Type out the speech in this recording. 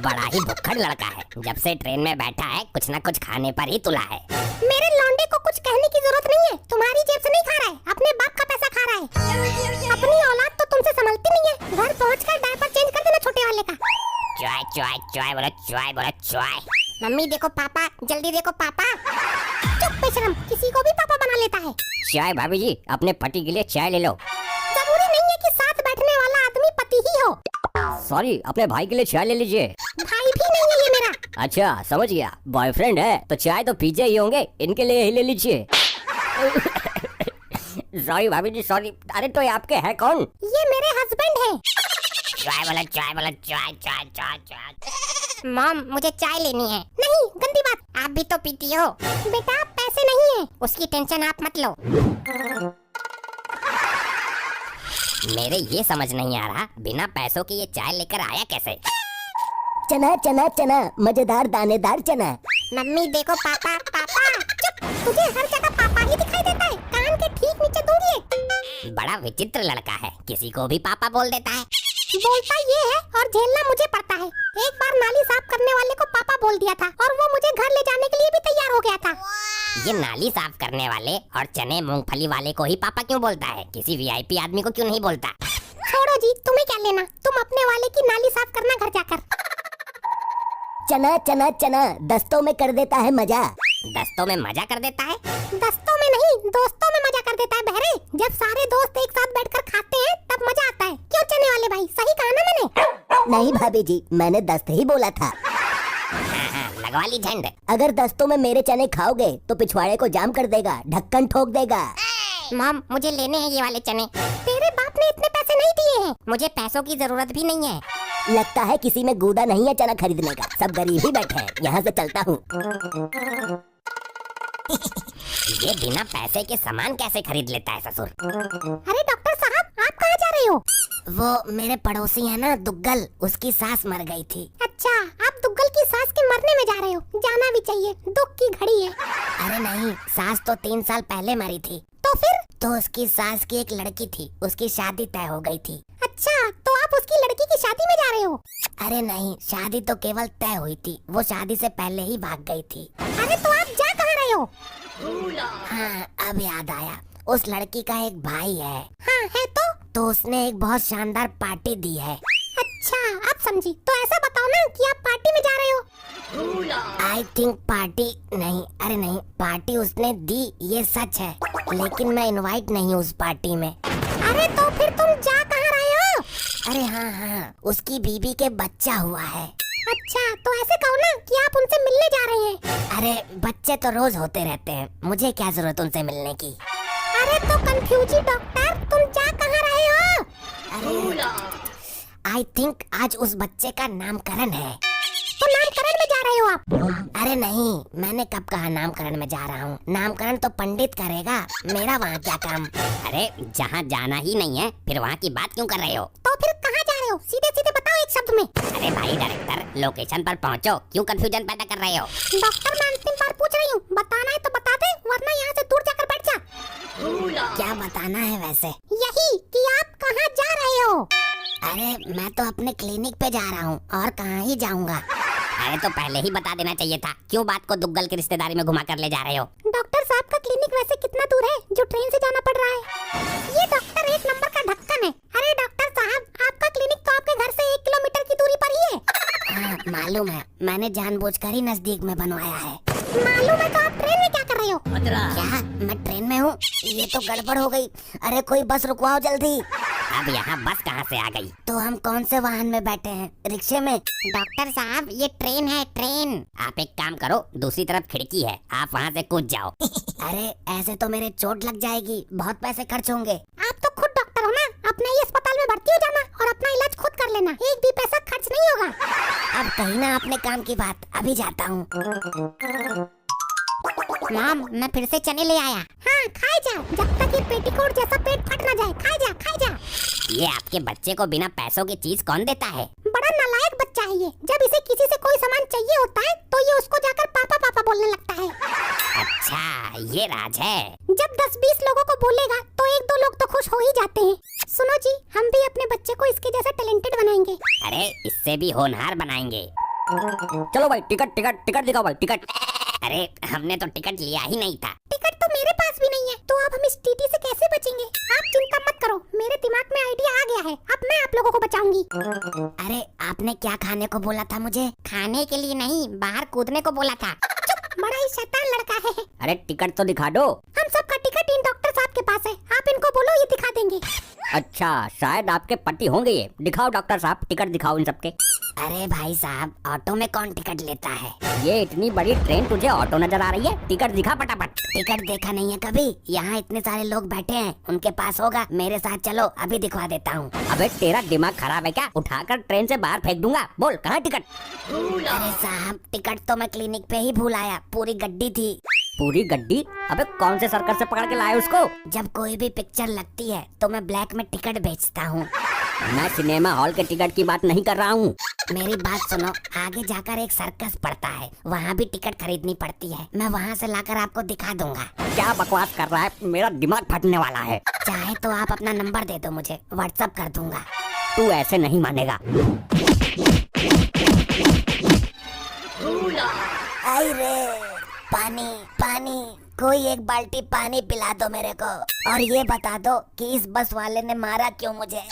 बड़ा ही भुक्खड़ लड़का है। जब से ट्रेन में बैठा है कुछ न कुछ खाने पर ही तुला है। मेरे लौंडे को कुछ कहने की जरूरत नहीं है। तुम्हारी जेब से नहीं खा रहा है, अपने बाप का पैसा खा रहा है। अपनी औलाद तो तुमसे संभलती नहीं है। घर पहुंचकर डायपर चेंज कर देना छोटे वाले का। चाय चाय चाय बोला चाय बोला चाय। मम्मी देखो पापा, जल्दी देखो पापा। चुप बेशरम, किसी को भी पापा बना लेता है। चाय भाभी जी, अपने पति के लिए चाय ले लो। जरूरी नहीं है कि साथ बैठने वाला आदमी पति ही हो। सॉरी, अपने भाई के लिए चाय ले लीजिए। भाई भी नहीं है ये मेरा। अच्छा समझ गया, बॉयफ्रेंड है तो चाय तो पीछे ही होंगे, इनके लिए ही ले लीजिए। सॉरी भाभी जी सॉरी। अरे तो ये आपके है कौन? ये मेरे हस्बैंड है। चाय वाला चाय वाला चाय चाय चाय चाय। मॉम मुझे चाय लेनी है। नहीं, गंदी बात। आप भी तो पीती हो। बेटा पैसे नहीं है, उसकी टेंशन आप मत लो। मेरे ये समझ नहीं आ रहा, बिना पैसों के ये चाय लेकर आया कैसे? चना चना चना, मजेदार दानेदार चना। मम्मी देखो पापा पापा। चुप, तुझे हर जगह पापा ही दिखाई देता है। कान के ठीक नीचे दूंगी। बड़ा विचित्र लड़का है, किसी को भी पापा बोल देता है। बोलता ये है और झेलना मुझे पड़ता है। एक बार नाली साफ करने वाले को पापा बोल दिया था और वो मुझे घर ले जाने के लिए भी तैयार हो गया था। ये नाली साफ करने वाले और चने मूंगफली वाले को ही पापा क्यों बोलता है, किसी वीआईपी आदमी को क्यों नहीं बोलता? छोड़ो जी, तुम्हें क्या लेना, तुम अपने वाले की नाली साफ करना घर जाकर। चना चना चना, दस्तों में कर देता है मजा। दस्तों में मजा कर देता है? दस्तों में नहीं, दोस्तों में मजा कर देता है बहरे। जब सारे दोस्त एक साथ बैठकर खाते हैं तब मजा आता है। क्यों चने वाले भाई, सही कहा ना मैंने? नहीं भाभी जी, मैंने दस्त ही बोला था। हाँ, लगवा ली झंड। अगर दस्तों में मेरे चने खाओगे तो पिछवाड़े को जाम कर देगा, ढक्कन ठोक देगा। मॉम मुझे लेने हैं ये वाले चने। तेरे बाप ने इतने पैसे नहीं दिए हैं। मुझे पैसों की जरूरत भी नहीं है। लगता है किसी में गूदा नहीं है चना खरीदने का, सब गरीब ही बैठे हैं। यहाँ से चलता हूँ। ये बिना पैसे के सामान कैसे खरीद लेता है ससुर? अरे डॉक्टर साहब, आप कहाँ जा रहे हो? वो मेरे पड़ोसी है ना दुग्गल, उसकी सास मर गई थी। अच्छा, आप दुग्गल की सास के मरने में जा रहे हो। जाना भी चाहिए, दुख की घड़ी है। अरे नहीं, सास तो 3 साल पहले मरी थी। तो फिर? तो उसकी सास की एक लड़की थी, उसकी शादी तय हो गई थी। अच्छा, तो आप उसकी लड़की की शादी में जा रहे हो? अरे नहीं, शादी तो केवल तय हुई थी, वो शादी से पहले ही भाग गई थी। अरे तो आप जा कहाँ रहे हो? हाँ, अब याद आया, उस लड़की का एक भाई है। हाँ है तो उसने एक बहुत शानदार पार्टी दी है। अच्छा, अब समझी। तो ऐसा बताओ ना कि आप पार्टी में जा रहे हो। आई थिंक पार्टी नहीं, अरे नहीं, पार्टी उसने दी ये सच है, लेकिन मैं इनवाइट नहीं हूँ उस पार्टी में। अरे तो फिर तुम जा कहाँ रहे हो? अरे हाँ, उसकी बीबी के बच्चा हुआ है। अच्छा, तो ऐसे कहो ना कि आप उनसे मिलने जा रहे हैं। अरे बच्चे तो रोज होते रहते हैं, मुझे क्या जरूरत उनसे मिलने की। अरे तो कंफ्यूजी डॉक्टर, तुम जा कहाँ रहे हो? आई थिंक आज उस बच्चे का नामकरण है। तो नामकरण में जा रहे हो आप? अरे नहीं, मैंने कब कहा नामकरण में जा रहा हूँ। नामकरण तो पंडित करेगा, मेरा वहाँ क्या काम। अरे जहाँ जाना ही नहीं है फिर वहाँ की बात क्यों कर रहे हो? तो फिर कहाँ जा रहे हो? सीधे सीधे बताओ एक शब्द में। अरे भाई डायरेक्टर, लोकेशन पर पहुँचो, क्यों कंफ्यूजन पैदा कर रहे हो? डॉक्टर मैं अंतिम बार पूछ रही हूँ, बताना है तो बता दे, वरना यहाँ से दूर जाकर बैठ जा। क्या बताना है वैसे? यही कि आप कहाँ जा रहे हो। अरे मैं तो अपने क्लिनिक पे जा रहा हूँ, और कहाँ ही जाऊँगा। अरे तो पहले ही बता देना चाहिए था, क्यों बात को दुग्गल की रिश्तेदारी में घुमा कर ले जा रहे हो? डॉक्टर साहब का क्लिनिक वैसे कितना दूर है जो ट्रेन से जाना पड़ रहा है? ये डॉक्टर 1 नंबर का ढक्कन है। अरे डॉक्टर साहब, आपका क्लिनिक तो आपके घर से 1 किलोमीटर की दूरी पर ही है। हाँ मालूम है, मैंने जानबूझकर ही नजदीक में बनवाया है। मालूम है, तो आप ट्रेन में क्या कर रहे हो? क्या मैं ट्रेन में हूँ? ये तो गड़बड़ हो गई। अरे कोई बस रुकवाओ जल्दी। अब यहाँ बस कहाँ से आ गई? तो हम कौन से वाहन में बैठे हैं? रिक्शे में? डॉक्टर साहब ये ट्रेन है, ट्रेन। आप एक काम करो, दूसरी तरफ खिड़की है, आप वहाँ से कूद जाओ। अरे ऐसे तो मेरे चोट लग जाएगी, बहुत पैसे खर्च होंगे। आप तो खुद डॉक्टर हो ना, अपने ही अस्पताल में भर्ती हो जाना और अपना इलाज खुद कर लेना, एक भी पैसा खर्च नहीं होगा। अब कही ना अपने काम की बात, अभी जाता हूँ। मॉम मैं फिर से चने ले आया। हाँ खाए जा, जब तक ये पेटीकोट जैसा पेट फट ना जाए। खाए जा खाए जा। ये आपके बच्चे को बिना पैसों की चीज कौन देता है? बड़ा नालायक बच्चा है ये। जब इसे किसी से कोई सामान चाहिए होता है तो ये उसको जाकर पापा पापा बोलने लगता है। अच्छा ये राज है। जब 10-20 लोगों को बोलेगा तो 1-2 लोग तो खुश हो ही जाते हैं। सुनो जी, हम भी अपने बच्चे को इसके जैसा टैलेंटेड बनाएंगे। अरे इससे भी होनहार बनाएंगे। चलो भाई, टिकट टिकट टिकट दिखाओ भाई, टिकट। अरे हमने तो टिकट लिया ही नहीं था। टिकट तो मेरे पास भी नहीं है, तो अब हम इस टीटी से कैसे बचेंगे? आप चिंता मत करो, मेरे दिमाग में आइडिया आ गया है। अब मैं आप लोगों को बचाऊंगी। अरे आपने क्या खाने को बोला था मुझे? खाने के लिए नहीं, बाहर कूदने को बोला था। चुप, बड़ा ही शैतान लड़का है। अरे टिकट तो दिखा दो। हम सबका टिकट इन डॉक्टर साहब के पास है, आप इनको बोलो ये दिखा देंगे। अच्छा, शायद आपके पति होंगे ये। दिखाओ डॉक्टर साहब, टिकट दिखाओ इन सबके। अरे भाई साहब, ऑटो में कौन टिकट लेता है? ये इतनी बड़ी ट्रेन, तुझे ऑटो नजर आ रही है? टिकट दिखा फटाफट। टिकट देखा नहीं है कभी? यहाँ इतने सारे लोग बैठे हैं, उनके पास होगा। मेरे साथ चलो, अभी दिखवा देता हूँ। अबे तेरा दिमाग खराब है क्या? उठाकर ट्रेन से बाहर फेंक दूंगा। बोल कहाँ टिकट? अरे साहब, टिकट तो मैं क्लिनिक पे ही भूल आया, पूरी गड्डी थी। पूरी गड्डी? अबे कौन से सर्कस से पकड़ के लाए उसको? जब कोई भी पिक्चर लगती है तो मैं ब्लैक में टिकट बेचता हूँ। मैं सिनेमा हॉल के टिकट की बात नहीं कर रहा हूँ। मेरी बात सुनो, आगे जाकर एक सर्कस पड़ता है, वहाँ भी टिकट खरीदनी पड़ती है। मैं वहाँ से लाकर आपको दिखा दूंगा। क्या बकवास कर रहा है? मेरा दिमाग फटने वाला है। चाहे तो आप अपना नंबर दे दो, मुझे व्हाट्सएप कर दूंगा। तू ऐसे नहीं मानेगा। आई रे, पानी पानी, कोई एक बाल्टी पानी पिला दो मेरे को, और ये बता दो कि इस बस वाले ने मारा क्यों मुझे।